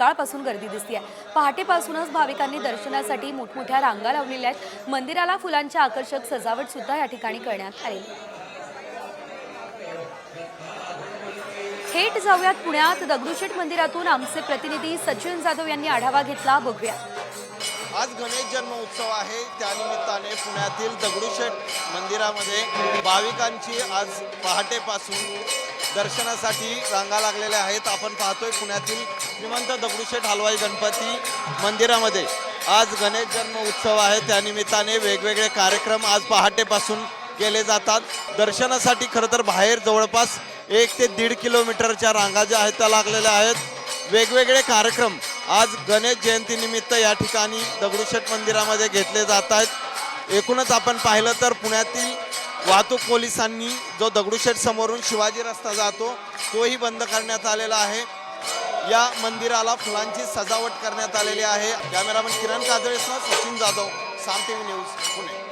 सकाळपासून गर्दी दिसते आहे। पहाटेपासूनच भाविकांनी दर्शनासाठी मोठमोठ्या रांगा लावलेल्या आहेत। मंदिराला फुलांच्या आकर्षक सजावट सुद्धा या ठिकाणी करण्यात आली। थेट जाऊयात पुण्यात दगडूशेठ मंदिरातून आमचे प्रतिनिधी सचिन जाधव यांनी आढावा घेतला, बघूया। आज गणेश जन्मोत्सव आहे, त्यानिमित्ताने पुण्यातील दगडूशेठ मंदिरामध्ये भाविकांची आज पहाटेपासून दर्शनासाठी रांगा लागलेल्या आहेत। आपण पाहतोय पुण्यातील श्रीमंत दगडूशेठ हलवाई गणपती मंदिरामध्ये आज गणेश जन्मोत्सव आहे, त्यानिमित्ताने वेगवेगळे कार्यक्रम आज पहाटेपासून केले जातात। दर्शनासाठी खरं तर बाहेर जवळपास 1 ते 1.5 किलोमीटरच्या रांगा ज्या आहेत त्या लागलेल्या आहेत। वेगवेगळे कार्यक्रम आज गणेश जयंतीनिमित्त या ठिकाणी दगडूशेठ मंदिरामध्ये घेतले जात आहेत। एकूणच आपण पाहिलं तर पुण्यातील वाहतूक पोलिसांनी जो दगडूशेठ समोरून शिवाजी रस्ता जातो तोही बंद करण्यात आलेला आहे। या मंदिराला फुलांची सजावट करण्यात आलेली आहे। कॅमेरामन किरण काजळेसह सचिन जाधव, साम टीव्ही न्यूज, पुणे।